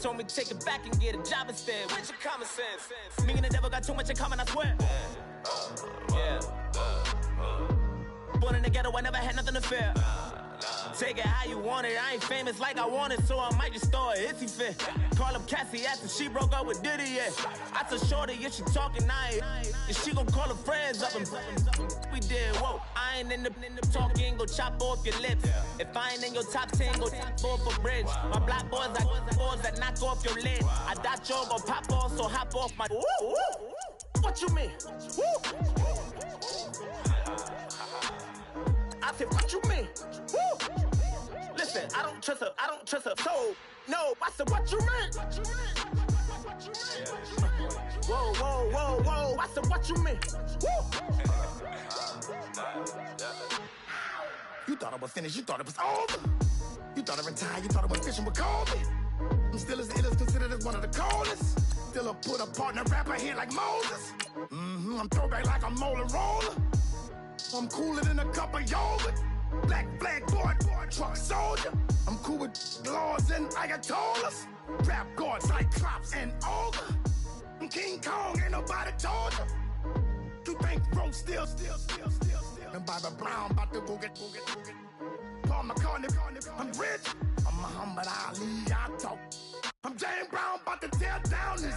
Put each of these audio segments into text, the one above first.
told me to take it back and get a job instead. Where's your common sense? Me and the devil got too much in common, I swear. Yeah. Born in the ghetto, I never had nothing to fear. Take it how you want it. I ain't famous like I want it, so I might just throw a hissy fit. Call up Cassie after she broke up with Diddy, yeah. I told Shorty if she talking, and she gon' call her friends up and we did, whoa. I ain't in the talking, go chop off your lips. If I ain't in your top 10, go top off a bridge. My black boys, I got boys that knock off your lid. I thought you gon' pop off, so hop off my. What you mean? I said, what you mean? Listen, I don't trust her, so, no, I said, what you mean? Whoa, I said, what you mean? You thought I was finished, you thought it was over. You thought I retired, you thought I was fishing with Kobe. I'm still as ill as considered as one of the coldest. Still a put a partner rapper here like Moses. I'm throwback like a molar roller. I'm cooler than a cup of yogurt. Black flag board, truck soldier. I'm cool with laws and Ayatollahs. Rap god, Cyclops and Olga. I'm King Kong, ain't nobody told you. You think Rose still. And Bobby Brown about to go get. Paul McCartney, I'm rich. I'm Muhammad Ali, I talk. I'm James Brown, about to tear down this.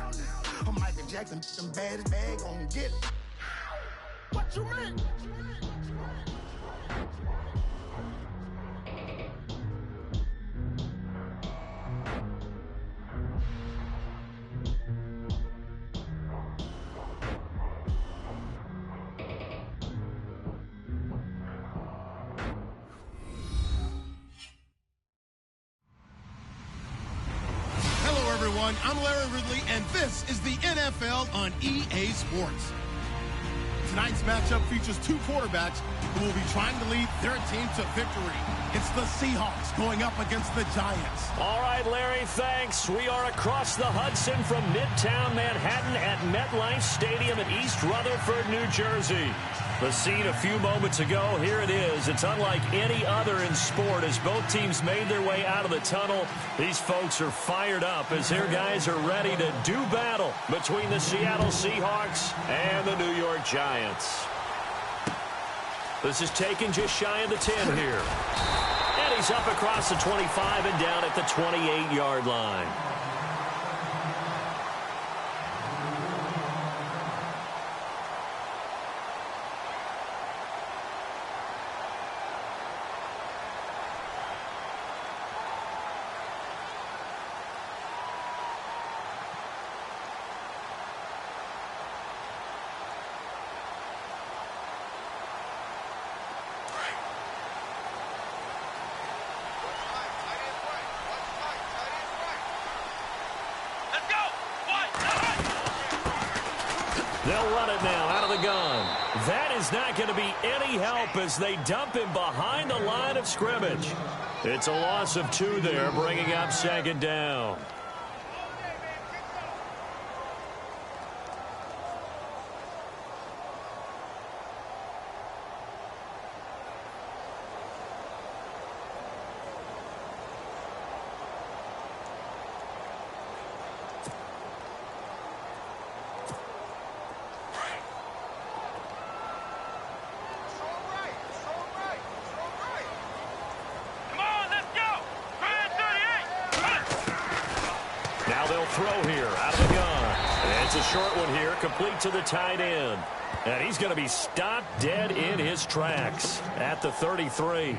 I'm Michael Jackson, them bad as bad, gon' get it. What you mean? I'm Larry Ridley, and this is the NFL on EA Sports. Tonight's matchup features two quarterbacks who will be trying to lead their team to victory. It's the Seahawks going up against the Giants. All right, Larry, thanks. We are across the Hudson from Midtown Manhattan at MetLife Stadium in East Rutherford, New Jersey. The scene a few moments ago, here it is. It's unlike any other in sport as both teams made their way out of the tunnel. These folks are fired up as their guys are ready to do battle between the Seattle Seahawks and the New York Giants. This is taken just shy of the 10 here. And he's up across the 25 and down at the 28-yard line. They'll run it now out of the gun. That is not going to be any help as they dump him behind the line of scrimmage. It's a loss of 2 there, bringing up second down. Throw here out of the gun. And it's a short one here, complete to the tight end. And he's going to be stopped dead in his tracks at the 33.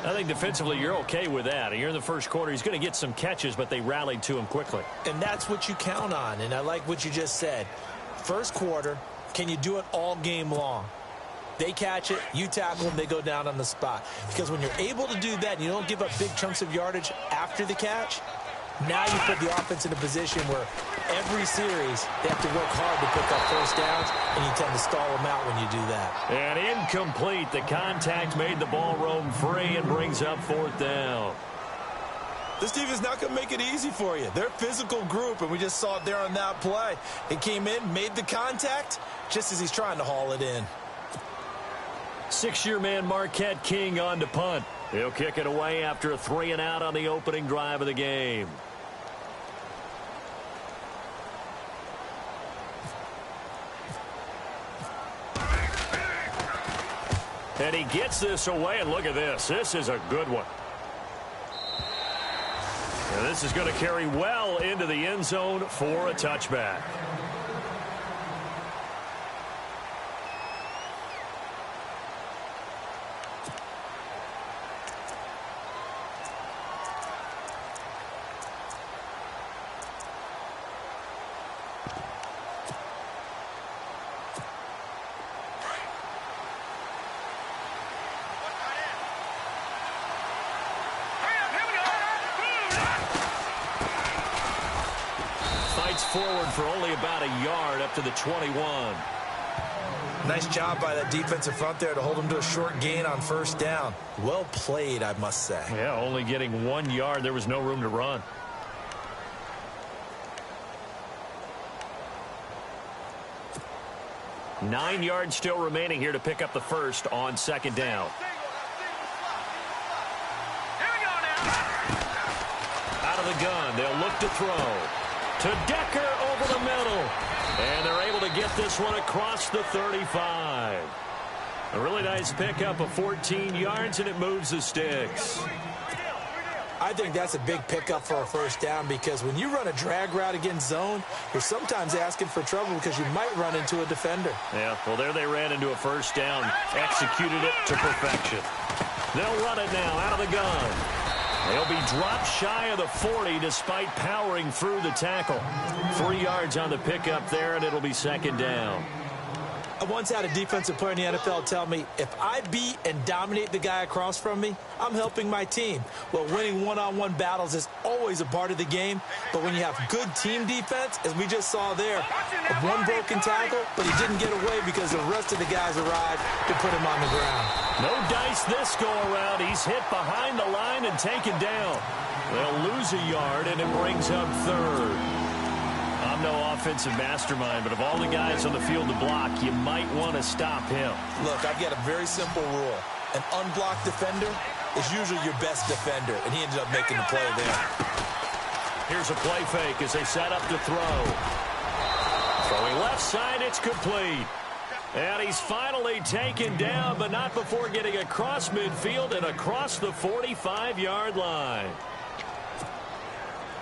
I think defensively you're okay with that. Here in the first quarter, he's going to get some catches, but they rallied to him quickly. And that's what you count on, and I like what you just said. First quarter, can you do it all game long? They catch it, you tackle them, they go down on the spot. Because when you're able to do that, and you don't give up big chunks of yardage after the catch, now you put the offense in a position where every series they have to work hard to pick up first downs, and you tend to stall them out when you do that. And incomplete. The contact made the ball roam free and brings up 4th down. This team is not going to make it easy for you. They're a physical group, and we just saw it there on that play. It came in, made the contact, just as he's trying to haul it in. 6-year man Marquette King on to punt. He'll kick it away after a 3-and-out on the opening drive of the game. And he gets this away, and look at this. This is a good one. And this is going to carry well into the end zone for a touchback. Forward for only about a yard up to the 21. Nice job by that defensive front there to hold him to a short gain on first down. Well played, I must say. Yeah, only getting 1 yard. There was no room to run. Nine yards still remaining here to pick up the first on second down. Out of the gun, they'll look to throw. To Decker over the middle. And they're able to get this one across the 35. A really nice pickup of 14 yards, and it moves the sticks. I think that's a big pickup for a first down because when you run a drag route against zone, you're sometimes asking for trouble because you might run into a defender. Yeah, well, there they ran into a first down, executed it to perfection. They'll run it now out of the gun. They'll be dropped shy of the 40 despite powering through the tackle. 3 yards on the pickup there, and it'll be second down. I once had a defensive player in the NFL tell me, if I beat and dominate the guy across from me, I'm helping my team. Well, winning one-on-one battles is always a part of the game, but when you have good team defense, as we just saw there, one broken tackle, but he didn't get away because the rest of the guys arrived to put him on the ground. No dice this go-around. He's hit behind the line and taken down. They'll lose a yard, and it brings up third. I'm no offensive mastermind, but of all the guys on the field to block, you might want to stop him. Look, I've got a very simple rule. An unblocked defender is usually your best defender, and he ended up making the play there. Here's a play fake as they set up to throw. Throwing left side, it's complete. And he's finally taken down, but not before getting across midfield and across the 45-yard line.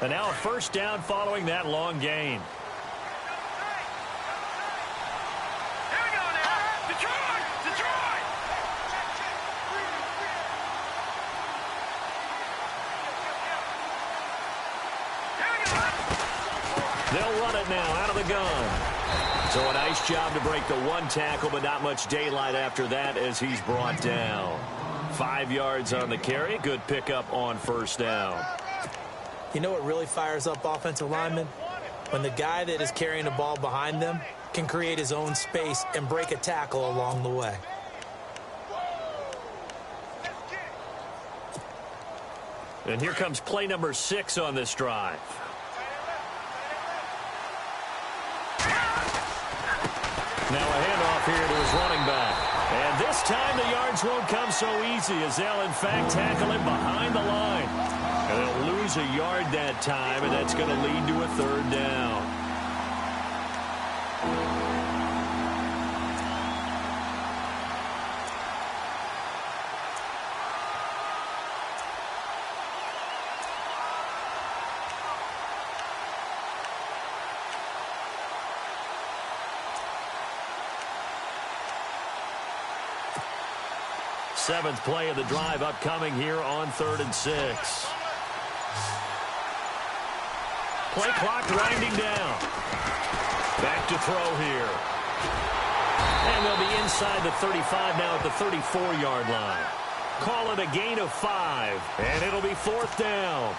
And now a first down following that long gain. Here we go now. Detroit! Detroit! Here we go. They'll run it now out of the gun. So a nice job to break the one tackle, but not much daylight after that as he's brought down. 5 yards on the carry. Good pickup on first down. You know what really fires up offensive linemen? When the guy that is carrying the ball behind them can create his own space and break a tackle along the way. And here comes play number 6 on this drive. Now a handoff here to his running back. And this time the yards won't come so easy as they'll in fact tackle him behind the line. And they'll lose a yard that time, and that's going to lead to a third down. Seventh play of the drive upcoming here on 3rd and 6. Play clock winding down. Back to throw here. And they'll be inside the 35 now at the 34-yard line. Call it a gain of 5, and it'll be 4th down.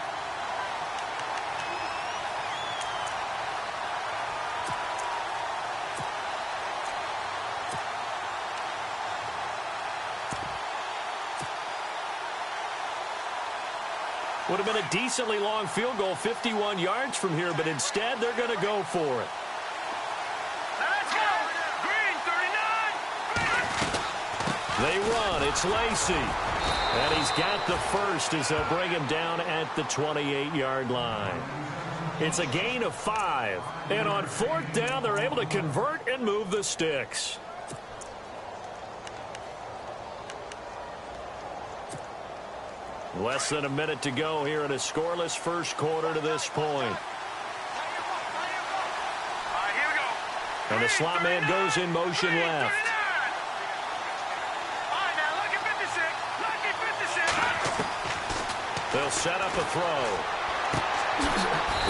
Would have been a decently long field goal, 51 yards from here, but instead they're going to go for it. Let's go! Green, 39! They run. It's Lacy. And he's got the first as they'll bring him down at the 28-yard line. It's a gain of 5. And on 4th down, they're able to convert and move the sticks. Less than a minute to go here in a scoreless first quarter to this point. And the slot man goes in motion left. They'll set up a throw.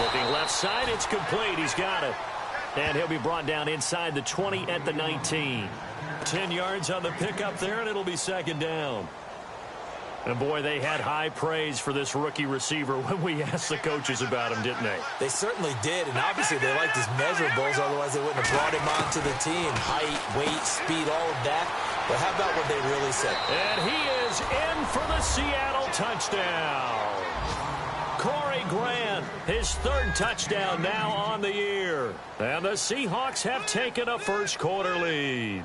Looking left side, it's complete. He's got it. And he'll be brought down inside the 20 at the 19. 10 yards on the pickup there, and it'll be second down. And, boy, they had high praise for this rookie receiver when we asked the coaches about him, didn't they? They certainly did, and obviously they liked his measurables, otherwise they wouldn't have brought him onto the team. Height, weight, speed, all of that. But how about what they really said? And he is in for the Seattle touchdown. Corey Grant, his third touchdown now on the year. And the Seahawks have taken a first quarter lead.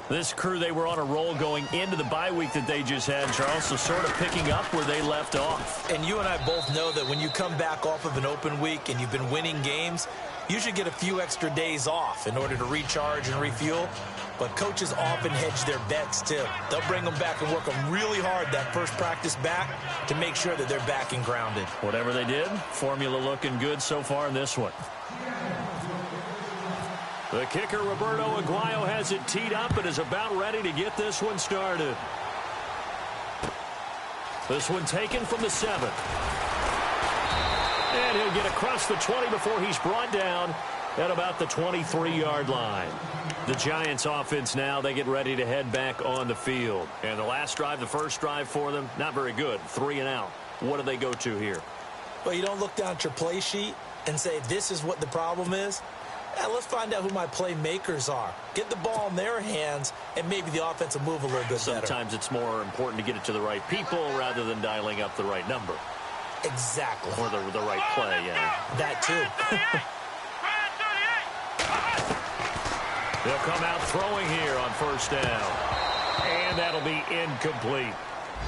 This crew, they were on a roll going into the bye week that they just had, Charles, so sort of picking up where they left off. And you and I both know that when you come back off of an open week and you've been winning games, you should get a few extra days off in order to recharge and refuel. But coaches often hedge their bets, too. They'll bring them back and work them really hard that first practice back to make sure that they're back and grounded. Whatever they did, formula looking good so far in this one. The kicker, Roberto Aguayo, has it teed up and is about ready to get this one started. This one taken from the 7. And he'll get across the 20 before he's brought down at about the 23-yard line. The Giants offense now, they get ready to head back on the field. And the last drive, the first drive for them, not very good. 3 and out. What do they go to here? Well, you don't look down at your play sheet and say, this is what the problem is. Let's find out who my playmakers are. Get the ball in their hands, and maybe the offense will move a little bit better. Sometimes it's more important to get it to the right people rather than dialing up the right number. Exactly. Or the right play, yeah. That, too. They'll come out throwing here on first down. And that'll be incomplete.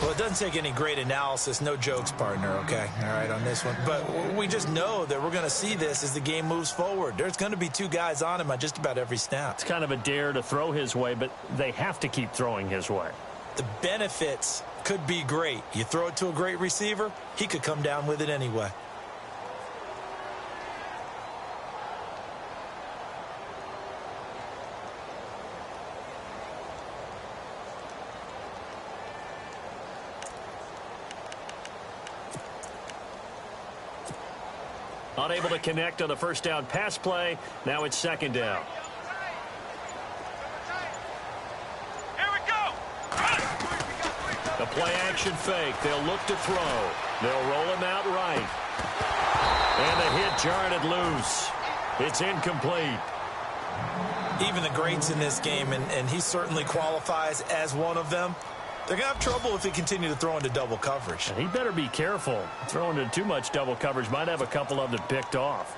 Well, it doesn't take any great analysis. No jokes, partner, okay? All right, on this one. But we just know that we're going to see this as the game moves forward. There's going to be 2 guys on him on just about every snap. It's kind of a dare to throw his way, but they have to keep throwing his way. The benefits could be great. You throw it to a great receiver, he could come down with it anyway. Unable to connect on the first down pass play. Now it's second down. Here we go. The play action fake. They'll look to throw. They'll roll him out right. And the hit jarred it loose. It's incomplete. Even the greats in this game, and he certainly qualifies as one of them, they're going to have trouble if they continue to throw into double coverage. And he better be careful. Throwing into too much double coverage might have a couple of them picked off.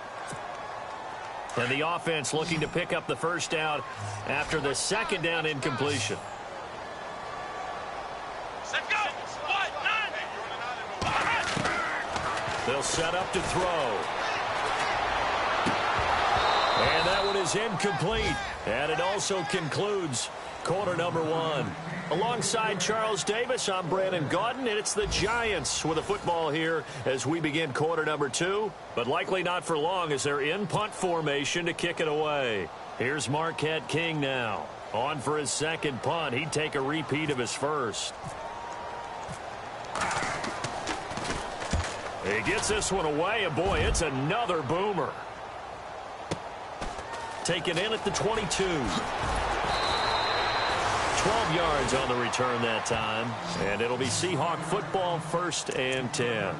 And the offense looking to pick up the first down after the second down incompletion. Let's go. They'll set up to throw. And that one is incomplete. And it also concludes quarter number 1. Alongside Charles Davis, I'm Brandon Gaudin, and it's the Giants with a football here as we begin quarter number 2, but likely not for long as they're in punt formation to kick it away. Here's Marquette King now. On for his second punt. He'd take a repeat of his first. He gets this one away, and boy, it's another boomer. Taken in at the 22. 12 yards on the return that time. And it'll be Seahawk football, 1st and 10.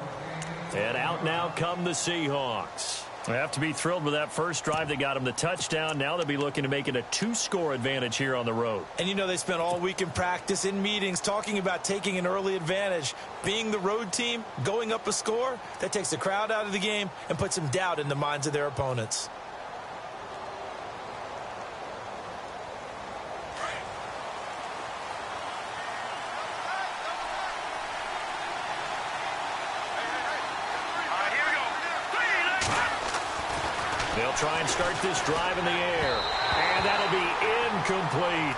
And out now come the Seahawks. They have to be thrilled with that first drive. They got them the touchdown. Now they'll be looking to make it a 2-score advantage here on the road. And you know they spent all week in practice, in meetings, talking about taking an early advantage. Being the road team, going up a score, that takes the crowd out of the game and puts some doubt in the minds of their opponents. They'll try and start this drive in the air. And that'll be incomplete.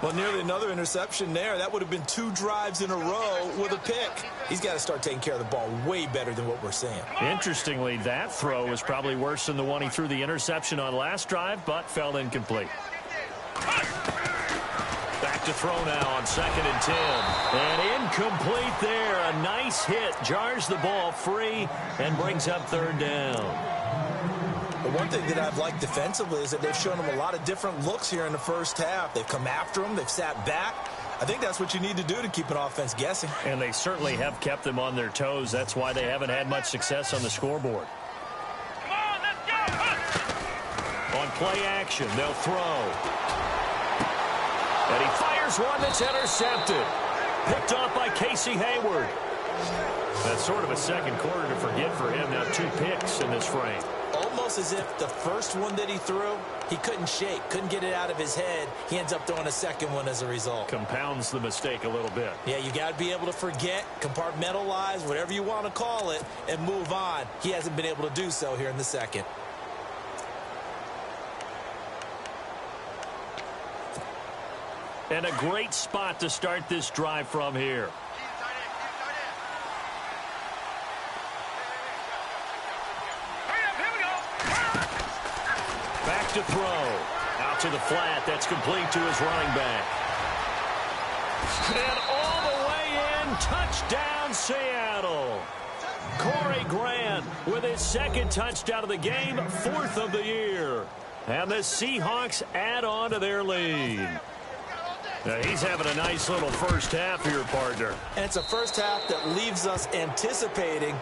Well, nearly another interception there. That would have been 2 drives in a row with a pick. He's got to start taking care of the ball way better than what we're seeing. Interestingly, that throw was probably worse than the one he threw the interception on last drive, but fell incomplete. Back to throw now on 2nd and 10. And incomplete there. A nice hit. Jars the ball free and brings up 3rd down. The one thing that I've liked defensively is that they've shown him a lot of different looks here in the first half. They've come after him. They've sat back. I think that's what you need to do to keep an offense guessing. And they certainly have kept them on their toes. That's why they haven't had much success on the scoreboard. Come on, let's go. On play action, they'll throw. And he fires one that's intercepted. Picked off by Casey Hayward. That's sort of a second quarter to forget for him. Now 2 picks in this frame. Almost as if the first one that he threw, he couldn't shake, couldn't get it out of his head. He ends up throwing a second one as a result. Compounds the mistake a little bit. Yeah, you got to be able to forget, compartmentalize, whatever you want to call it, and move on. He hasn't been able to do so here in the second. And a great spot to start this drive from here. Back to throw. Out to the flat. That's complete to his running back. And all the way in. Touchdown, Seattle. Corey Grant with his 2nd touchdown of the game, 4th of the year. And the Seahawks add on to their lead. Now he's having a nice little first half here, partner. And it's a first half that leaves us anticipating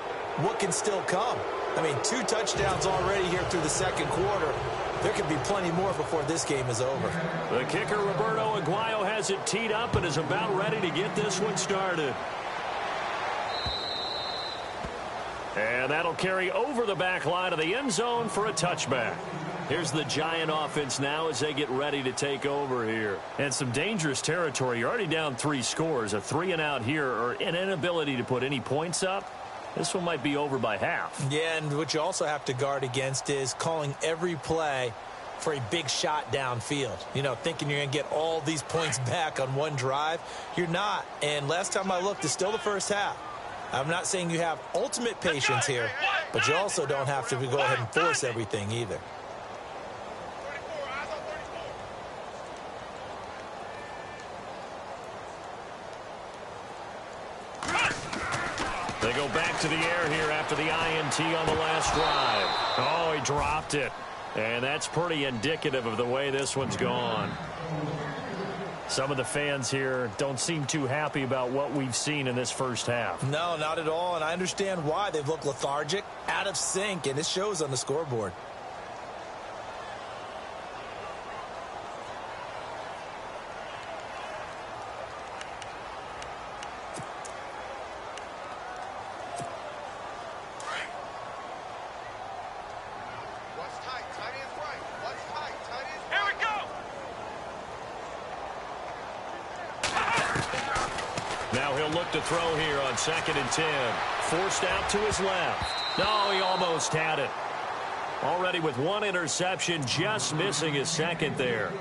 what can still come. I mean, 2 touchdowns already here through the second quarter. There could be plenty more before this game is over. The kicker, Roberto Aguayo, has it teed up and is about ready to get this one started. And that'll carry over the back line of the end zone for a touchback. Here's the Giant offense now as they get ready to take over here. And some dangerous territory. You're already down 3 scores. A 3-and-out here or an inability to put any points up. This one might be over by half. Yeah, and what you also have to guard against is calling every play for a big shot downfield. You know, thinking you're going to get all these points back on one drive. You're not. And last time I looked, it's still the first half. I'm not saying you have ultimate patience here, but you also don't have to go ahead and force everything either. They go back to the air here after the INT on the last drive. Oh, he dropped it. And that's pretty indicative of the way this one's gone. Some of the fans here don't seem too happy about what we've seen in this first half. No, not at all, and I understand why. They've looked lethargic, out of sync, and it shows on the scoreboard. Now he'll look to throw here on 2nd and 10. Forced out to his left. No, he almost had it. Already with 1 interception, just missing his 2nd there.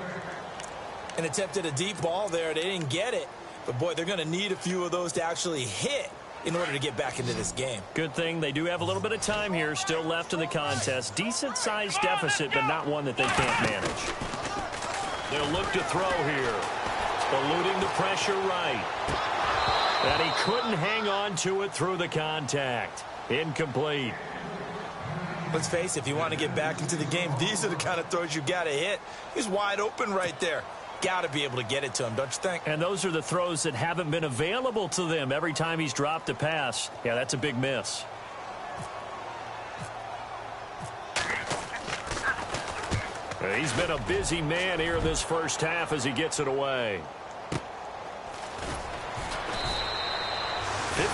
And attempted a deep ball there. They didn't get it. But, boy, they're going to need a few of those to actually hit in order to get back into this game. Good thing they do have a little bit of time here still left in the contest. Decent-sized deficit, but not one that they can't manage. They'll look to throw here. Eluding the pressure right. And he couldn't hang on to it through the contact. Incomplete. Let's face it, if you want to get back into the game, these are the kind of throws you got to hit. He's wide open right there. Got to be able to get it to him, don't you think? And those are the throws that haven't been available to them every time he's dropped a pass. Yeah, that's a big miss. He's been a busy man here this first half as he gets it away.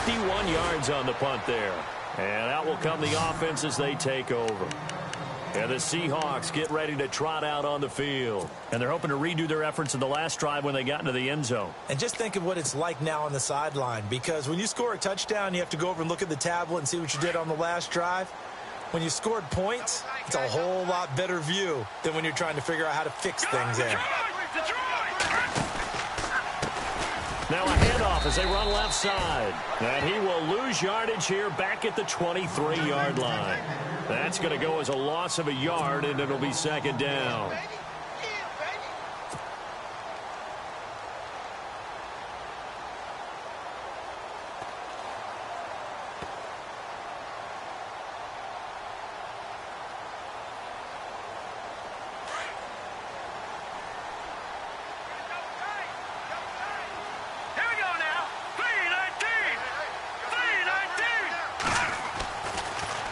51 yards on the punt there. And out will come the offense as they take over. And the Seahawks get ready to trot out on the field. And they're hoping to redo their efforts in the last drive when they got into the end zone. And just think of what it's like now on the sideline. Because when you score a touchdown, you have to go over and look at the tablet and see what you did on the last drive. When you scored points, it's a whole lot better view than when you're trying to figure out how to fix things there. Now a handoff as they run left side. And he will lose yardage here back at the 23-yard line. That's going to go as a loss of a yard, and it'll be second down.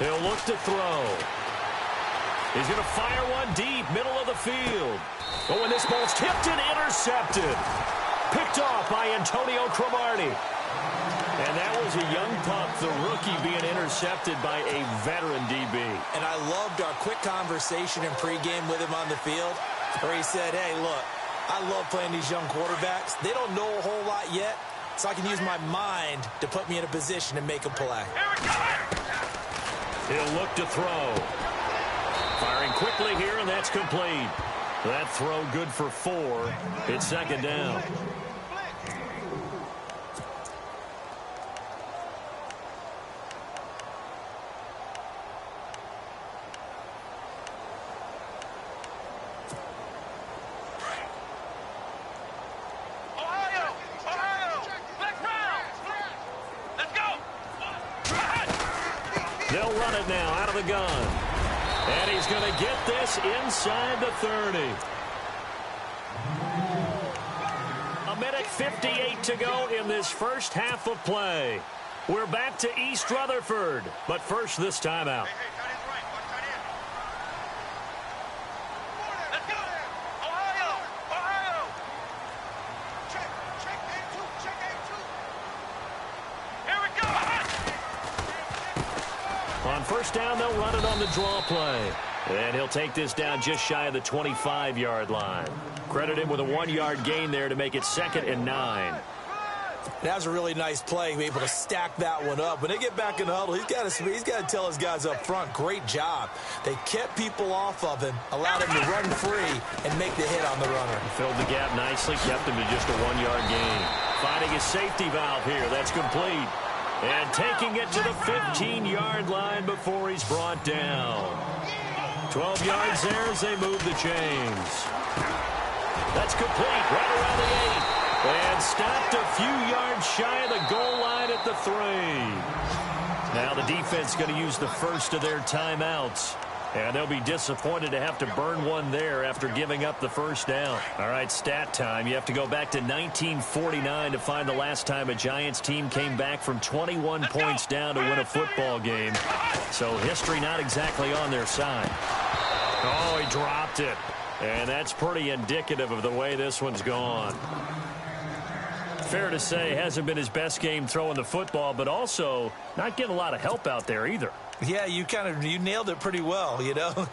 He'll look to throw. He's going to fire one deep, middle of the field. Oh, and this ball's tipped and intercepted. Picked off by Antonio Cromartie. And that was a young pup, the rookie, being intercepted by a veteran DB. And I loved our quick conversation in pregame with him on the field where he said, hey, look, I love playing these young quarterbacks. They don't know a whole lot yet, so I can use my mind to put me in a position to make a play. He'll look to throw. Firing quickly here, and that's complete. That throw good for 4. It's second down. They'll run it now out of the gun. And he's going to get this inside the 30. A minute 58 to go in this first half of play. We're back to East Rutherford. But first, this timeout. On first down, they'll run it on the draw play. And he'll take this down just shy of the 25-yard line. Credit him with a 1-yard gain there to make it 2nd and 9. That was a really nice play, able to stack that one up. When they get back in the huddle, he's got to tell his guys up front, great job. They kept people off of him, allowed him to run free, and make the hit on the runner. Filled the gap nicely, kept him to just a 1-yard gain. Finding his safety valve here. That's complete. And taking it to the 15-yard line before he's brought down. 12 yards there as they move the chains. That's complete, right around the 8. And stopped a few yards shy of the goal line at the 3. Now the defense going to use the first of their timeouts. And they'll be disappointed to have to burn one there after giving up the first down. All right, stat time. You have to go back to 1949 to find the last time a Giants team came back from 21 points down to win a football game. So history not exactly on their side. Oh, he dropped it. And that's pretty indicative of the way this one's gone. Fair to say, hasn't been his best game throwing the football, but also not getting a lot of help out there either. Yeah, you nailed it pretty well, you know.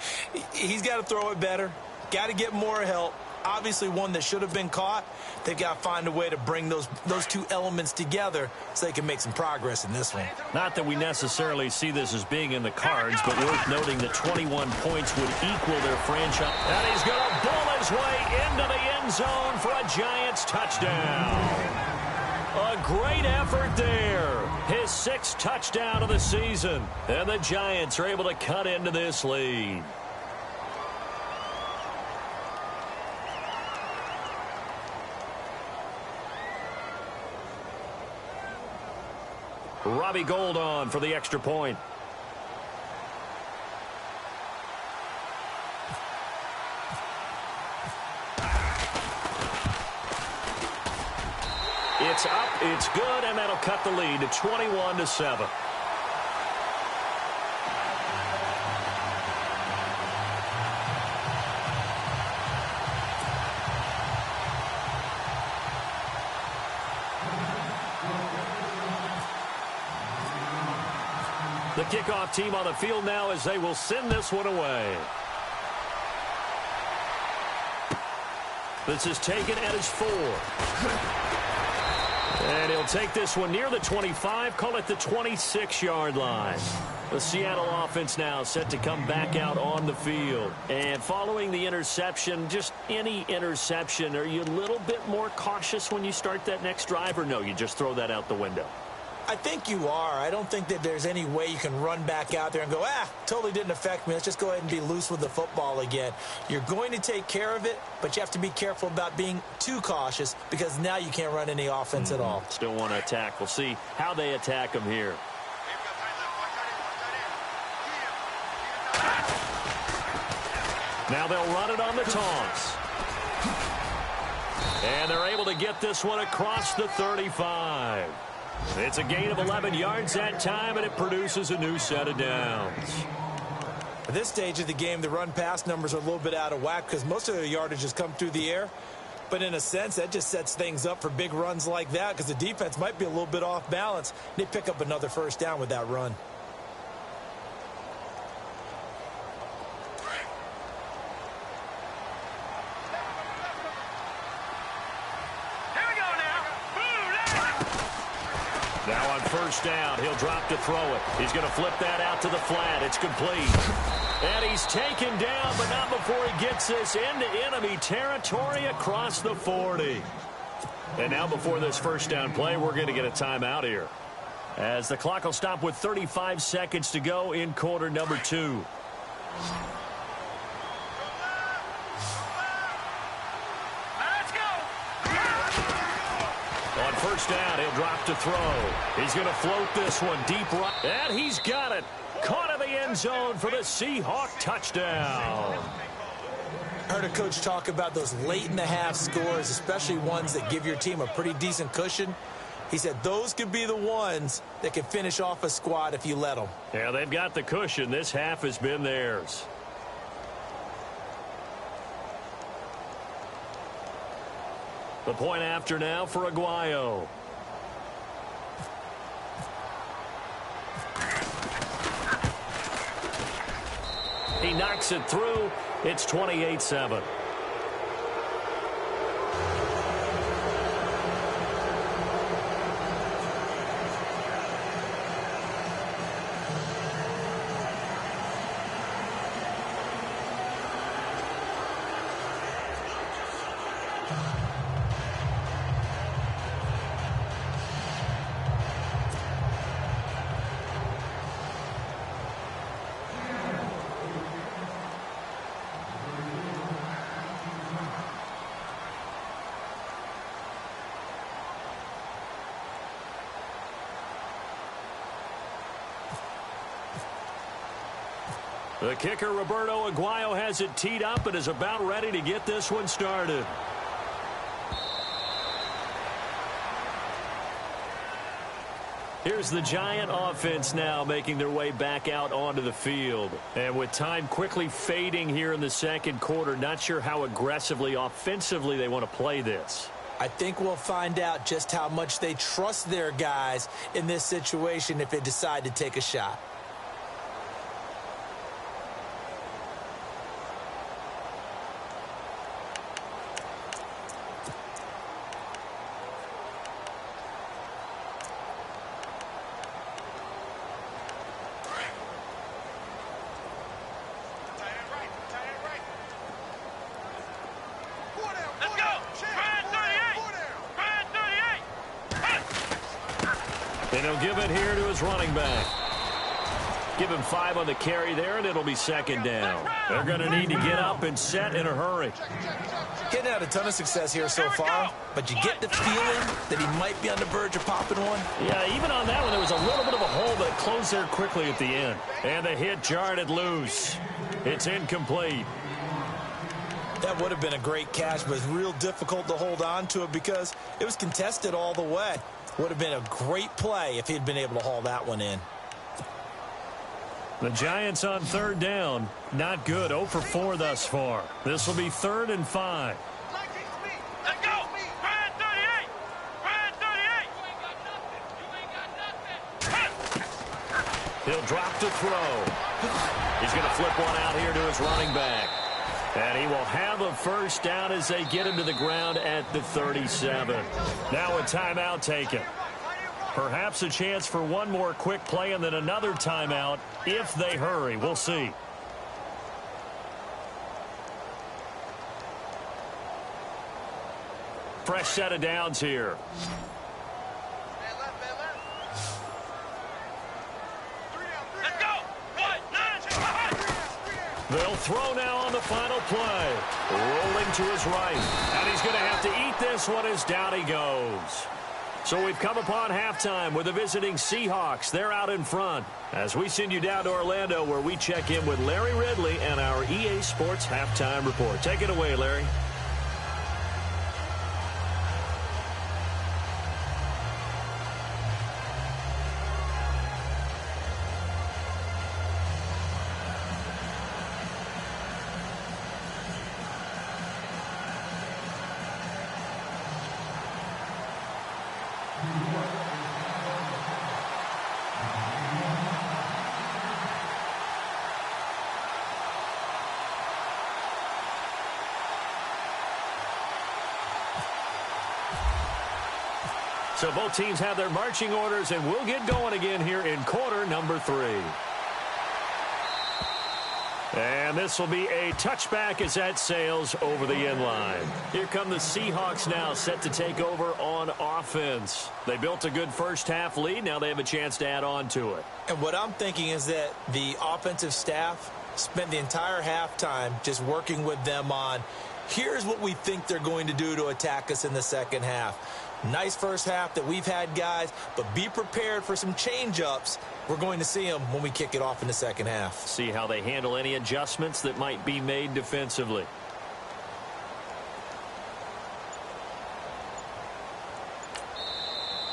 He's got to throw it better, got to get more help. Obviously one that should have been caught. They've got to find a way to bring those two elements together so they can make some progress in this one. Not that we necessarily see this as being in the cards, but worth noting that 21 points would equal their franchise. And he's going to bull his way into the end zone for a Giants touchdown. A great effort there. His 6th touchdown of the season. And the Giants are able to cut into this lead. Robbie Gould on for the extra point. It's up, it's good, and that'll cut the lead to 21-7. The kickoff team on the field now as they will send this one away. This is taken at his 4. And he'll take this one near the 25, call it the 26-yard line. The Seattle offense now set to come back out on the field. And following the interception, just any interception, are you a little bit more cautious when you start that next drive, or no, you just throw that out the window? I think you are. I don't think that there's any way you can run back out there and go, totally didn't affect me. Let's just go ahead and be loose with the football again. You're going to take care of it, but you have to be careful about being too cautious because now you can't run any offense at all. Still want to attack. We'll see how they attack them here. Now they'll run it on the taunts. And they're able to get this one across the 35. It's a gain of 11 yards that time, and it produces a new set of downs. At this stage of the game, the run-pass numbers are a little bit out of whack because most of their yardage has come through the air. But in a sense, that just sets things up for big runs like that because the defense might be a little bit off balance. They pick up another first down with that run. Now on first down, he'll drop to throw it. He's going to flip that out to the flat. It's complete. And he's taken down, but not before he gets this into enemy territory across the 40. And now before this first down play, we're going to get a timeout here, as the clock will stop with 35 seconds to go in quarter number 2. On first down, he'll drop to throw. He's going to float this one deep right. And he's got it. Caught in the end zone for the Seahawk touchdown. I heard a coach talk about those late-in-the-half scores, especially ones that give your team a pretty decent cushion. He said those could be the ones that can finish off a squad if you let them. Yeah, they've got the cushion. This half has been theirs. The point after now for Aguayo. He knocks it through. It's 28-7. The kicker, Roberto Aguayo, has it teed up and is about ready to get this one started. Here's the Giant offense now making their way back out onto the field. And with time quickly fading here in the second quarter, not sure how aggressively, offensively they want to play this. I think we'll find out just how much they trust their guys in this situation if they decide to take a shot. And he'll give it here to his running back. Give him 5 on the carry there, and it'll be second down. They're going to need to get up and set in a hurry. Getting out a ton of success here so far, but you get the feeling that he might be on the verge of popping one. Yeah, even on that one, there was a little bit of a hole, but it closed there quickly at the end. And the hit jarred it loose. It's incomplete. That would have been a great catch, but it's real difficult to hold on to it because it was contested all the way. Would have been a great play if he'd been able to haul that one in. The Giants on third down. Not good. 0 for 4 thus far. This will be 3rd and 5. Let's go! Brian 38! Brian 38! He'll drop to throw. He's going to flip one out here to his running back. And he will have a first down as they get him to the ground at the 37. Now a timeout taken. Perhaps a chance for one more quick play and then another timeout if they hurry. We'll see. Fresh set of downs here. Let's go. 1, 9, They'll throw now on the final play. Rolling to his right. And he's going to have to eat this one as down he goes. So we've come upon halftime with the visiting Seahawks. They're out in front. As we send you down to Orlando where we check in with Larry Ridley and our EA Sports Halftime Report. Take it away, Larry. So both teams have their marching orders, and we'll get going again here in quarter number 3. And this will be a touchback as that sails over the end line. Here come the Seahawks now, set to take over on offense. They built a good first half lead. Now they have a chance to add on to it. And what I'm thinking is that the offensive staff spent the entire halftime just working with them on, here's what we think they're going to do to attack us in the second half. Nice first half that we've had, guys, but be prepared for some change-ups. We're going to see them when we kick it off in the second half. See how they handle any adjustments that might be made defensively.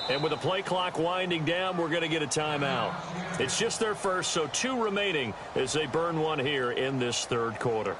And with the play clock winding down, we're going to get a timeout. It's just their first, so 2 remaining as they burn one here in this third quarter.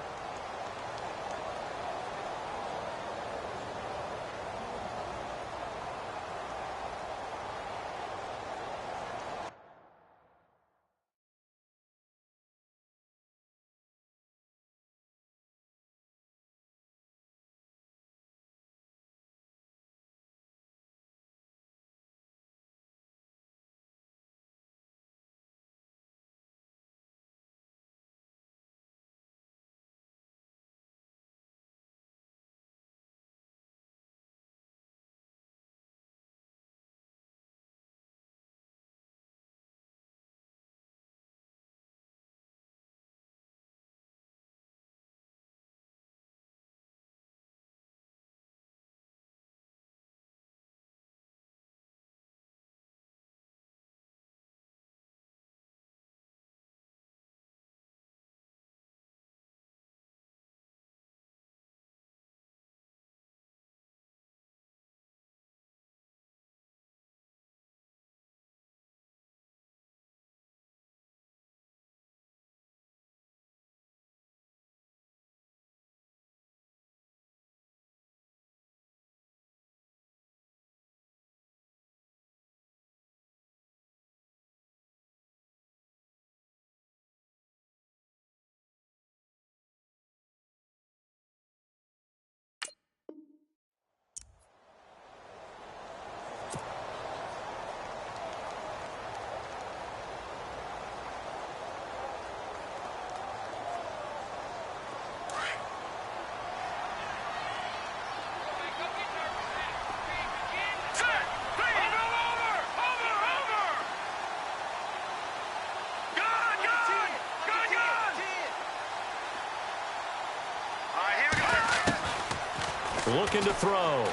Looking to throw.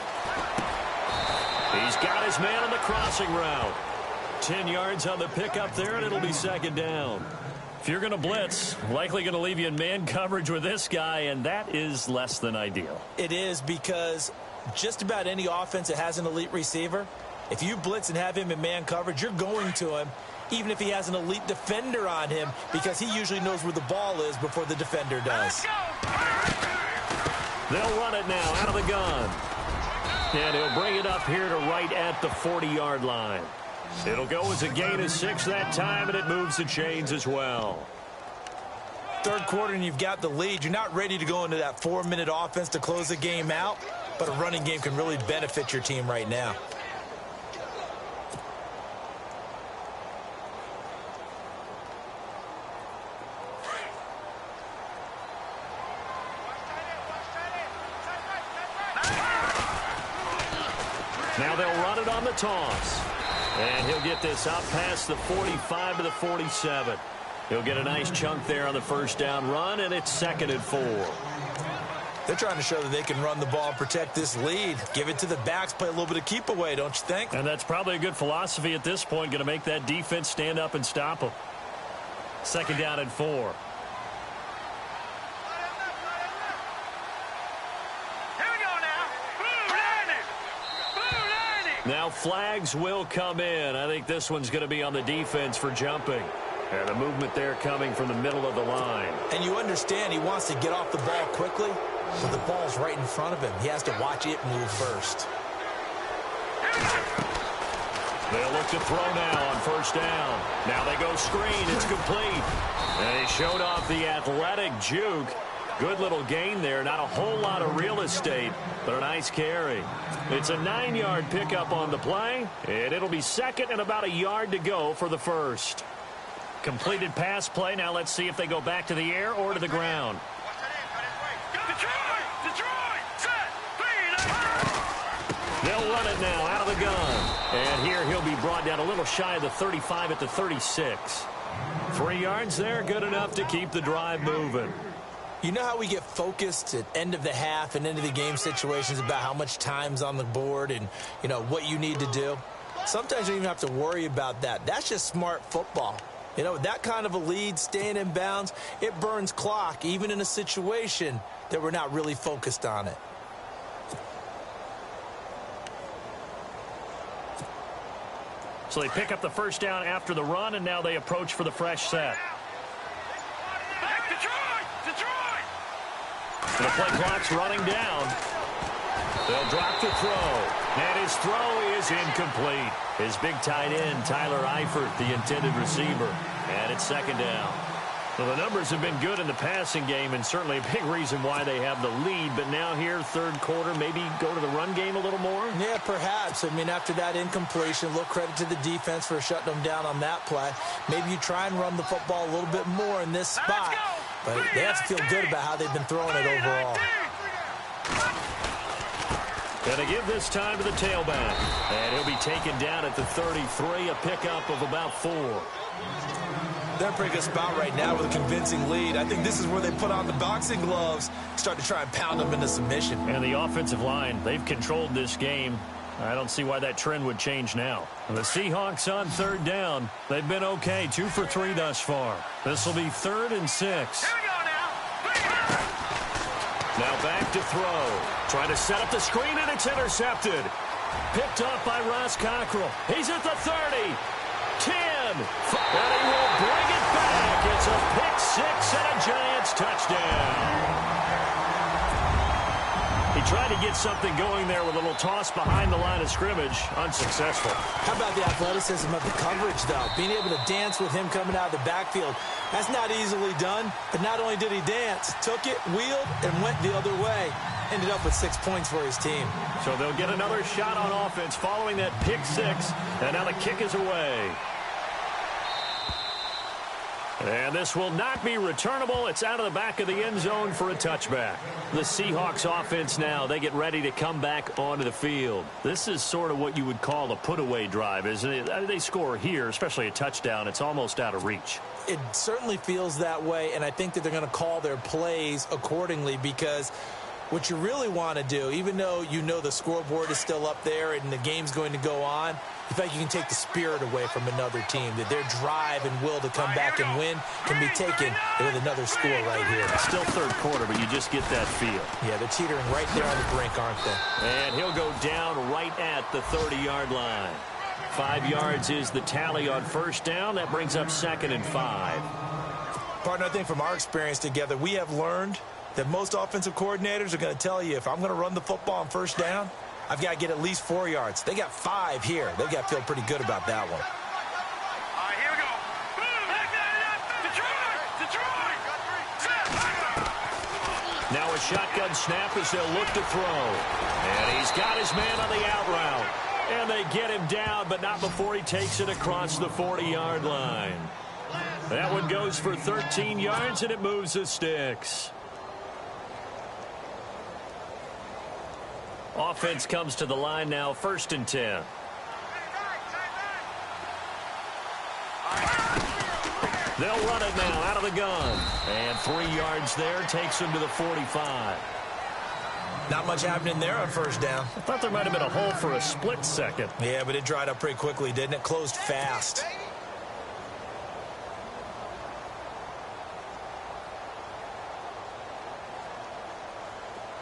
He's got his man on the crossing route. 10 yards on the pickup there, and it'll be second down. If you're going to blitz, likely going to leave you in man coverage with this guy, and that is less than ideal. It is, because just about any offense that has an elite receiver, if you blitz and have him in man coverage, you're going to him, even if he has an elite defender on him, because he usually knows where the ball is before the defender does. They'll run it now out of the gun. And he'll bring it up here to right at the 40-yard line. It'll go as a gain of 6 that time, and it moves the chains as well. third quarter and you've got the lead, you're not ready to go into that 4-minute offense to close the game out, but a running game can really benefit your team right now. Now they'll run it on the toss. And he'll get this out past the 45 to the 47. He'll get a nice chunk there on the first down run, and it's 2nd and 4. They're trying to show that they can run the ball and protect this lead. Give it to the backs, play a little bit of keep away, don't you think? And that's probably a good philosophy at this point, going to make that defense stand up and stop them. 2nd down and 4. Now flags will come in. I think this one's going to be on the defense for jumping. And the movement there coming from the middle of the line. And you understand he wants to get off the ball quickly, but the ball's right in front of him. He has to watch it move first. They'll look to throw now on first down. Now they go screen. It's complete. And he showed off the athletic juke. Good little gain there. Not a whole lot of real estate, but a nice carry. It's a 9-yard pickup on the play, and it'll be 2nd and about a yard to go for the first. Completed pass play. Now let's see if they go back to the air or to the ground. They'll run it now out of the gun. And here he'll be brought down a little shy of the 35 at the 36. 3 yards there, good enough to keep the drive moving. You know how we get focused at end of the half and end of the game situations about how much time's on the board and, you know, what you need to do? Sometimes you don't even have to worry about that. That's just smart football. You know, that kind of a lead, staying in bounds, it burns clock, even in a situation that we're not really focused on it. So they pick up the first down after the run, and now they approach for the fresh set. The play clock's running down. They'll drop to throw. And his throw is incomplete. His big tight end, Tyler Eifert, the intended receiver. And it's 2nd down. So the numbers have been good in the passing game, and certainly a big reason why they have the lead. But now here, third quarter, maybe go to the run game a little more? Yeah, perhaps. I mean, after that incompletion, a little credit to the defense for shutting them down on that play. Maybe you try and run the football a little bit more in this spot. But they have to feel good about how they've been throwing it overall. Going to give this time to the tailback. And he'll be taken down at the 33, a pickup of about 4. They're in a pretty good spot right now with a convincing lead. I think this is where they put on the boxing gloves, start to try and pound them into submission. And the offensive line, they've controlled this game. I don't see why that trend would change now. The Seahawks on 3rd down. They've been okay, 2 for 3 thus far. This will be 3rd and 6. Here we go now. Now back to throw. Trying to set up the screen, and it's intercepted. Picked up by Ross Cockrell. He's at the 30. 10. And he will bring it back. It's a pick 6 and a Giants touchdown. He tried to get something going there with a little toss behind the line of scrimmage. Unsuccessful. How about the athleticism of the coverage, though? Being able to dance with him coming out of the backfield. That's not easily done. But not only did he dance, took it, wheeled, and went the other way. Ended up with 6 points for his team. So they'll get another shot on offense following that pick 6. And now the kick is away. And this will not be returnable. It's out of the back of the end zone for a touchback. The Seahawks offense now, they get ready to come back onto the field. This is sort of what you would call a put-away drive, isn't it? They score here, especially a touchdown. It's almost out of reach. It certainly feels that way, and I think that they're going to call their plays accordingly because what you really want to do, even though you know the scoreboard is still up there and the game's going to go on, in fact, you can take the spirit away from another team, that their drive and will to come back and win can be taken with another score right here. It's still third quarter, but you just get that feel. Yeah, they're teetering right there on the brink, aren't they? And he'll go down right at the 30-yard line. 5 yards is the tally on first down. That brings up 2nd and 5. Partner, I think from our experience together, we have learned that most offensive coordinators are going to tell you, if I'm going to run the football on first down, I've got to get at least 4 yards. They got 5 here. They've got to feel pretty good about that one. All right, here we go. Detroit! a shotgun snap as they'll look to throw. And he's got his man on the out route. And they get him down, but not before he takes it across the 40-yard line. That one goes for 13 yards, and it moves the sticks. Offense comes to the line now, 1st and 10. They'll run it now out of the gun. And 3 yards there takes them to the 45. Not much happening there on 1st down. I thought there might have been a hole for a split second. Yeah, but it dried up pretty quickly, didn't it? Closed fast.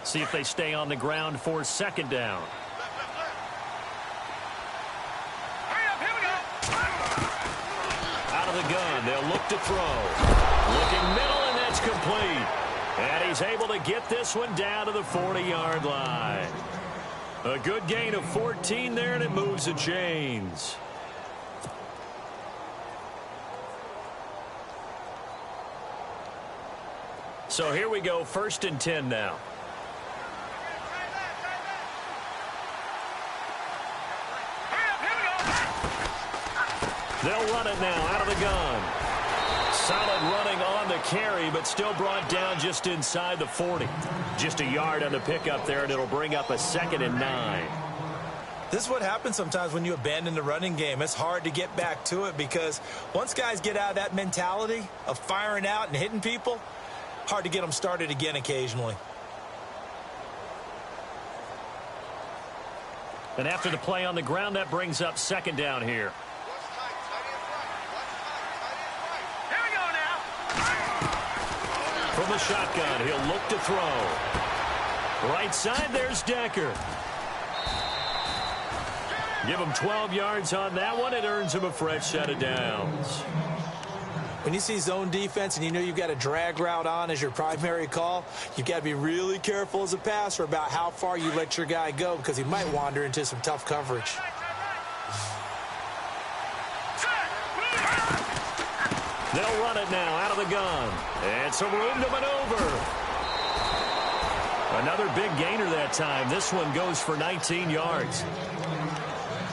See if they stay on the ground for 2nd down. Out of the gun, they'll look to throw. Looking middle, and that's complete. And he's able to get this one down to the 40-yard line. A good gain of 14 there, and it moves the chains. So here we go, 1st and 10 now. They'll run it now out of the gun. Solid running on the carry, but still brought down just inside the 40. Just a yard on the pickup there, and it'll bring up a 2nd and 9. This is what happens sometimes when you abandon the running game. It's hard to get back to it because once guys get out of that mentality of firing out and hitting people, hard to get them started again occasionally. And after the play on the ground, that brings up 2nd down here. From the shotgun, he'll look to throw. Right side, there's Decker. Give him 12 yards on that one. It earns him a fresh set of downs. When you see zone defense and you know you've got a drag route on as your primary call, you've got to be really careful as a passer about how far you let your guy go because he might wander into some tough coverage. They'll run it now out of the gun. And some room to maneuver. Another big gainer that time. This one goes for 19 yards.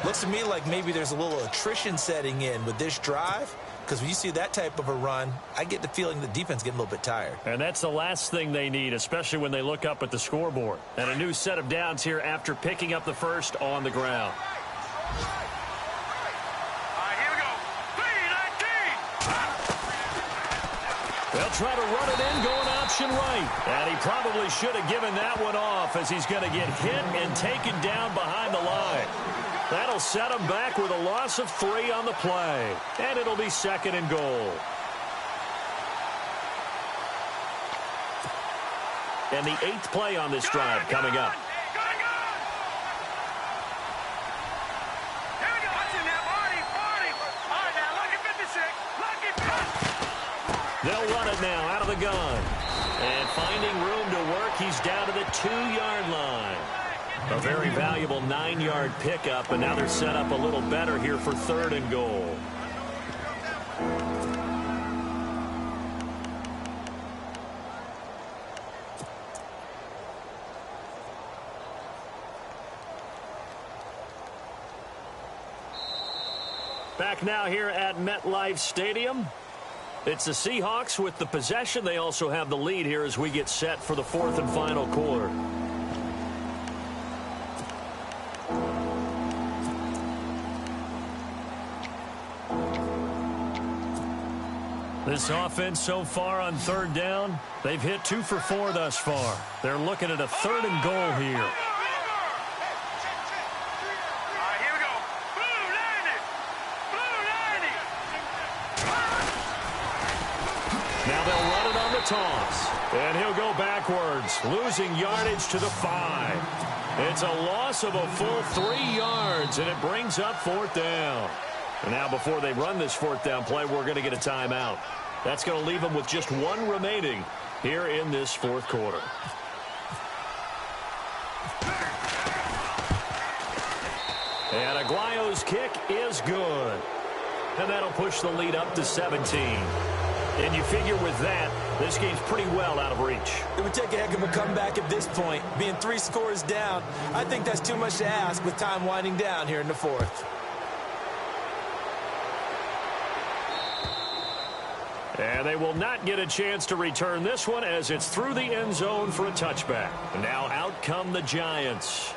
Looks to me like maybe there's a little attrition setting in with this drive. Because when you see that type of a run, I get the feeling the defense getting a little bit tired. And that's the last thing they need, especially when they look up at the scoreboard. And a new set of downs here after picking up the first on the ground. They'll try to run it in, going option right. And he probably should have given that one off as he's going to get hit and taken down behind the line. That'll set him back with a loss of 3 on the play. And it'll be 2nd and goal. And the 8th play on this drive coming up. They'll run it now out of the gun. And finding room to work, he's down to the 2-yard line. A very valuable 9-yard pickup, and now they're set up a little better here for 3rd and goal. Back now here at MetLife Stadium. It's the Seahawks with the possession. They also have the lead here as we get set for the 4th and final quarter. This offense so far on 3rd down, they've hit 2 for 4 thus far. They're looking at a 3rd and goal here. Now they'll run it on the toss. And he'll go backwards, losing yardage to the 5. It's a loss of a full 3 yards, and it brings up 4th down. And now before they run this 4th down play, we're going to get a timeout. That's going to leave them with just 1 remaining here in this 4th quarter. And Aguayo's kick is good. And that'll push the lead up to 17. And you figure with that, this game's pretty well out of reach. It would take a heck of a comeback at this point. Being 3 scores down, I think that's too much to ask with time winding down here in the fourth. And they will not get a chance to return this one as it's through the end zone for a touchback. And now out come the Giants.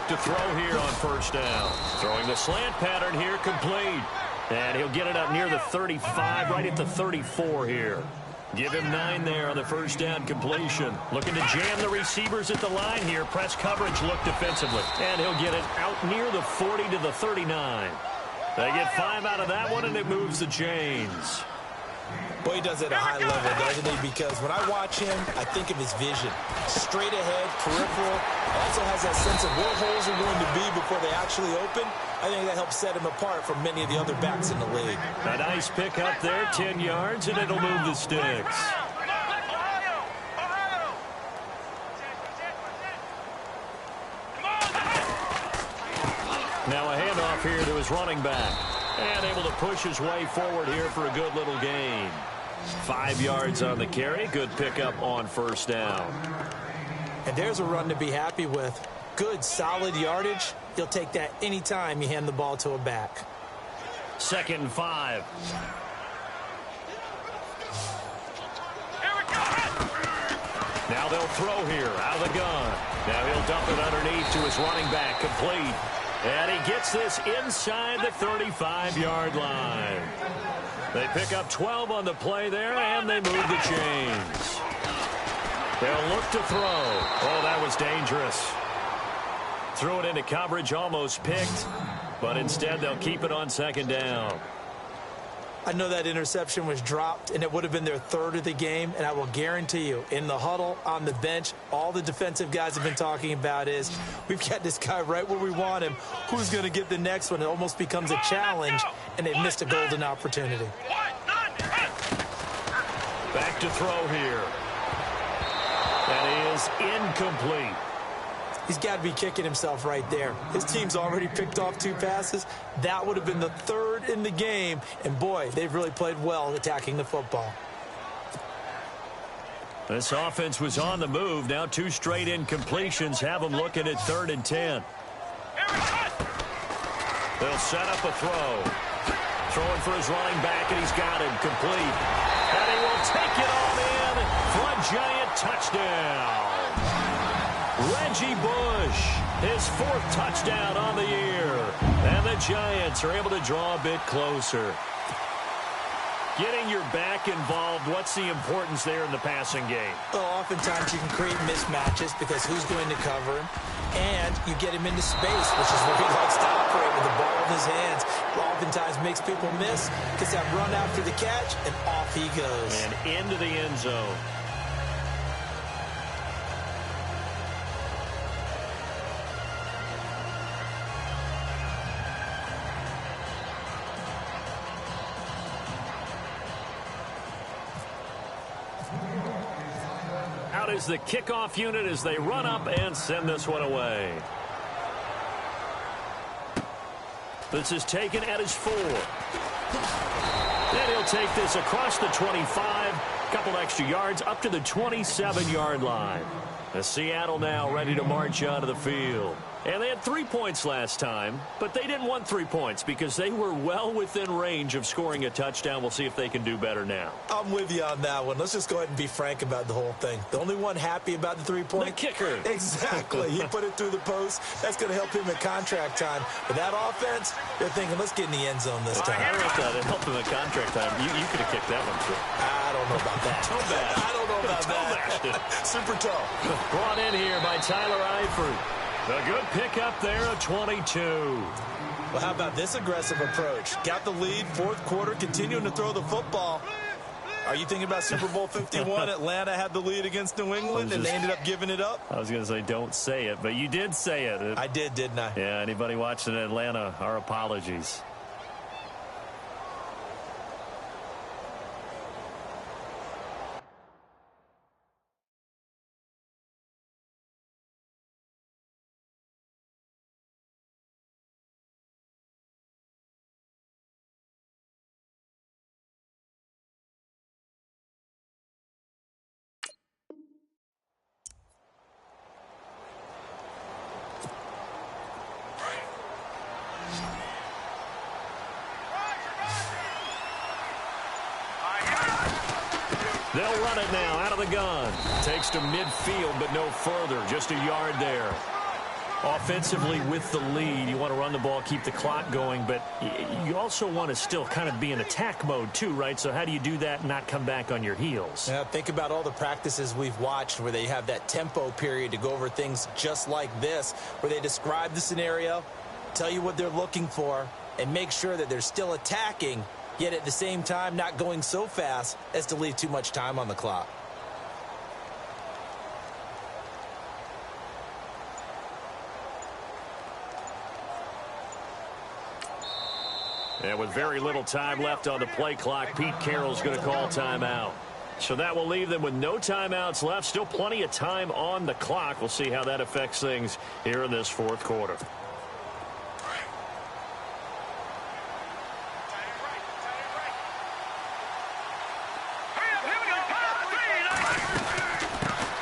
To throw here on first down. Throwing the slant pattern here, complete. And he'll get it up near the 35, right at the 34 here. Give him 9 there on the first down completion. Looking to jam the receivers at the line here. Press coverage look defensively. And he'll get it out near the 40 to the 39. They get 5 out of that one, and it moves the chains. Boy, he does it at a high level, doesn't he? Because when I watch him, I think of his vision. Straight ahead, peripheral. Also has that sense of where holes are going to be before they actually open. I think that helps set him apart from many of the other backs in the league. A nice pick up there, 10 yards, and it'll move the sticks. Now a handoff here to his running back. And able to push his way forward here for a good little gain. 5 yards on the carry. Good pickup on first down. And there's a run to be happy with. Good, solid yardage. You'll take that anytime you hand the ball to a back. 2nd and 5. Now they'll throw here out of the gun. Now he'll dump it underneath to his running back. Complete. And he gets this inside the 35-yard line. They pick up 12 on the play there, and they move the chains. They'll look to throw. Oh, that was dangerous. Threw it into coverage, almost picked, but instead they'll keep it on 2nd down. I know that interception was dropped, and it would have been their 3rd of the game, and I will guarantee you, in the huddle, on the bench, all the defensive guys have been talking about is, we've got this guy right where we want him. Who's going to get the next one? It almost becomes a challenge, and they missed a golden opportunity. Back to throw here. That is incomplete. He's got to be kicking himself right there. His team's already picked off 2 passes. That would have been the 3rd in the game. And, boy, they've really played well attacking the football. This offense was on the move. Now 2 straight incompletions have them looking at 3rd and 10. They'll set up a throw. Throwing for his running back, and he's got him complete. And he will take it on in for a Giant touchdown. Reggie Bush, his 4th touchdown on the year. And the Giants are able to draw a bit closer. Getting your back involved, what's the importance there in the passing game? Well, oftentimes you can create mismatches because who's going to cover him? And you get him into space, which is where he likes to operate with the ball in his hands. It oftentimes makes people miss, gets that run after the catch, and off he goes. And into the end zone. Out is the kickoff unit as they run up and send this one away. This is taken at his 4. And he'll take this across the 25. Couple extra yards up to the 27-yard line. The Seattle now ready to march onto the field. And they had 3 points last time, but they didn't want 3 points because they were well within range of scoring a touchdown. We'll see if they can do better now. I'm with you on that one. Let's just go ahead and be frank about the whole thing. The only one happy about the 3-point? The kicker. Exactly. He put it through the post. That's going to help him at contract time. But that offense, they're thinking, let's get in the end zone this time. I wrote that. It helped him at contract time. You could have kicked that one too. I don't know about that. Toe bash. I don't know about that. Super toe. Brought in here by Tyler Eifert. A good pickup there at 22. Well, how about this aggressive approach? Got the lead, 4th quarter, continuing to throw the football. Are you thinking about Super Bowl 51? Atlanta had the lead against New England, and they ended up giving it up? I was going to say don't say it, but you did say it. I did, didn't I? Yeah, anybody watching Atlanta, our apologies. They'll run it now out of the gun. Takes to midfield, but no further. Just a yard there. Offensively with the lead, you want to run the ball, keep the clock going, but you also want to still kind of be in attack mode too, right? So how do you do that and not come back on your heels? Yeah, think about all the practices we've watched where they have that tempo period to go over things just like this, where they describe the scenario, tell you what they're looking for, and make sure that they're still attacking, yet at the same time not going so fast as to leave too much time on the clock. And with very little time left on the play clock, Pete Carroll's going to call timeout. So that will leave them with no timeouts left. Still plenty of time on the clock. We'll see how that affects things here in this fourth quarter.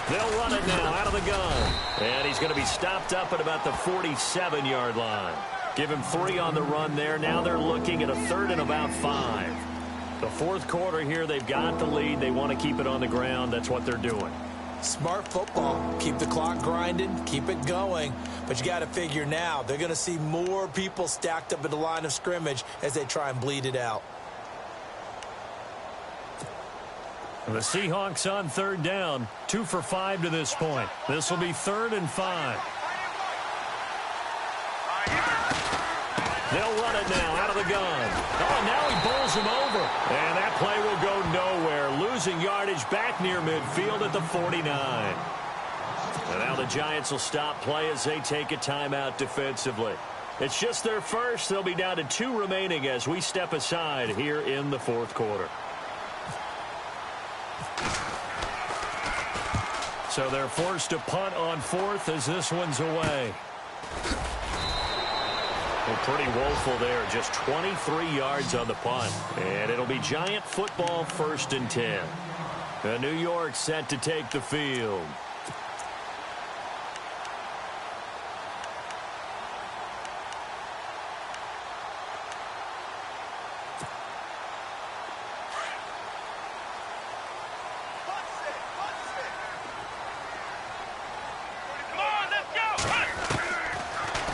They'll run it now out of the gun. And he's going to be stopped up at about the 47-yard line. Give him 3 on the run there. Now they're looking at a 3rd and about 5. The fourth quarter here, they've got the lead. They want to keep it on the ground. That's what they're doing. Smart football. Keep the clock grinding. Keep it going. But you got to figure now, they're going to see more people stacked up at the line of scrimmage as they try and bleed it out. The Seahawks on 3rd down. 2 for 5 to this point. This will be 3rd and 5. They'll run it now out of the gun. Oh, and now he bowls him over. And that play will go nowhere. Losing yardage back near midfield at the 49. And now the Giants will stop play as they take a timeout defensively. It's just their first. They'll be down to 2 remaining as we step aside here in the fourth quarter. So they're forced to punt on 4th as this one's away. Well, pretty woeful there. Just 23 yards on the punt. And it'll be Giant football 1st and 10. New York set to take the field.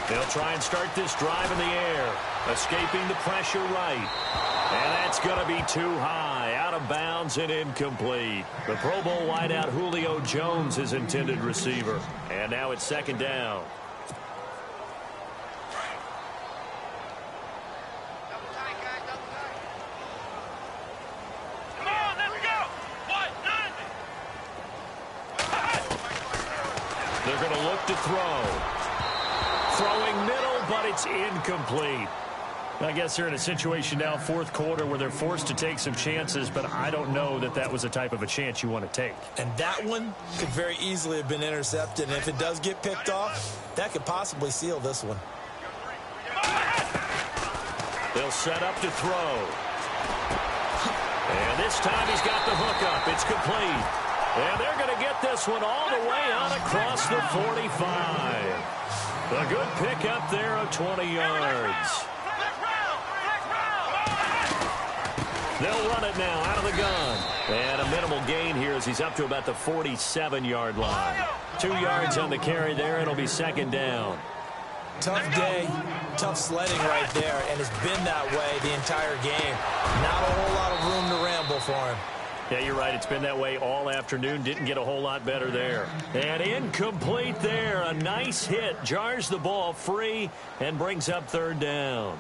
They'll try and start this drive in the air. Escaping the pressure right. And that's going to be too high. Out of bounds and incomplete. The Pro Bowl wideout Julio Jones is intended receiver. And now it's 2nd down. Come on, let's go. What? They're going to look to throw. Throwing middle, but it's incomplete. I guess they're in a situation now, fourth quarter, where they're forced to take some chances, but I don't know that that was the type of a chance you want to take. And that one could very easily have been intercepted. And if it does get picked off, that could possibly seal this one. They'll set up to throw. And this time he's got the hook up. It's complete. And they're going to get this one all the way out across the 45. A good pickup there of 20 yards. They'll run it now out of the gun. And a minimal gain here as he's up to about the 47-yard line. 2 yards on the carry there. It'll be 2nd down. Tough day, tough sledding right there, and it's been that way the entire game. Not a whole lot of room to ramble for him. Yeah, you're right. It's been that way all afternoon. Didn't get a whole lot better there. And incomplete there. A nice hit. Jars the ball free and brings up 3rd down.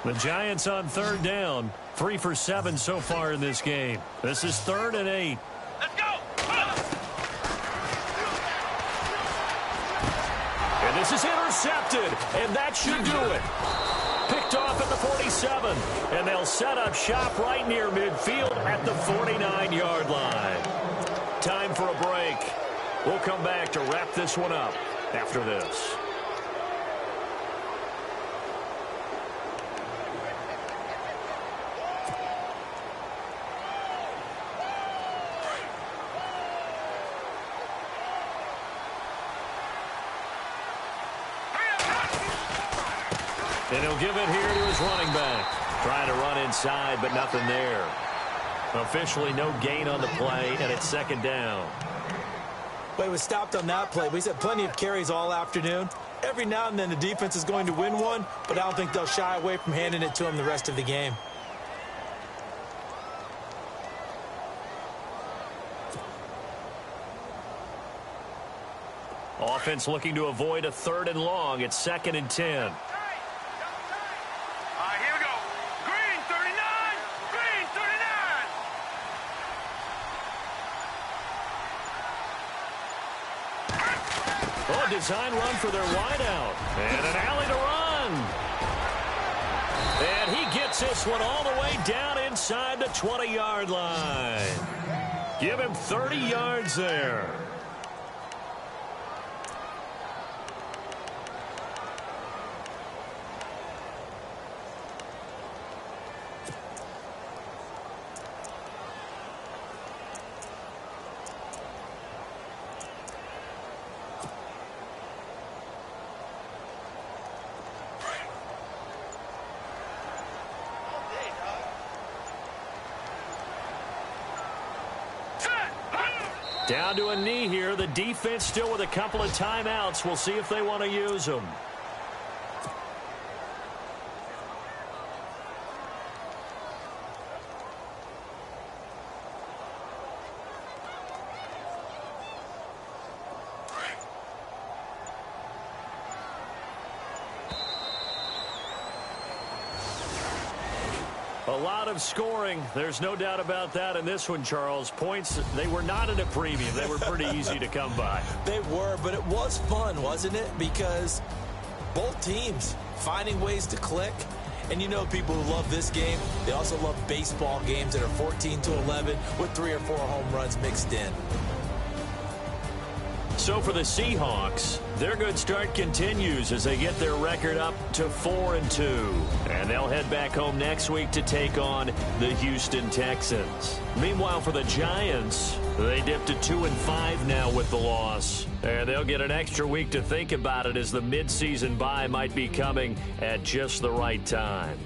The Giants on 3rd down. 3 for 7 so far in this game. This is 3rd and 8. Let's go. And this is intercepted. And that should do it. Picked off at the 47, and they'll set up shop right near midfield at the 49-yard line. Time for a break. We'll come back to wrap this one up after this. And he'll give it here to his running back. Trying to run inside, but nothing there. Officially no gain on the play, and it's second down. Well, he was stopped on that play, but he's had plenty of carries all afternoon. Every now and then the defense is going to win one, but I don't think they'll shy away from handing it to him the rest of the game. Offense looking to avoid a 3rd and long. It's 2nd and 10. All right, here we go. Green 39. Green 39. Oh, design run for their wideout. And an alley to run. And he gets this one all the way down inside the 20-yard line. Give him 30 yards there. Down to a knee here. The defense still with a couple of timeouts. We'll see if they want to use them. A lot of scoring. There's no doubt about that in this one, Charles. Points, they were not in a premium. They were pretty easy to come by. They were, but it was fun, wasn't it? Because both teams finding ways to click. And you know people who love this game, they also love baseball games that are 14-11 with 3 or 4 home runs mixed in. So for the Seahawks, their good start continues as they get their record up to 4-2. And they'll head back home next week to take on the Houston Texans. Meanwhile, for the Giants, they dipped to 2-5 now with the loss. And they'll get an extra week to think about it as the midseason bye might be coming at just the right time.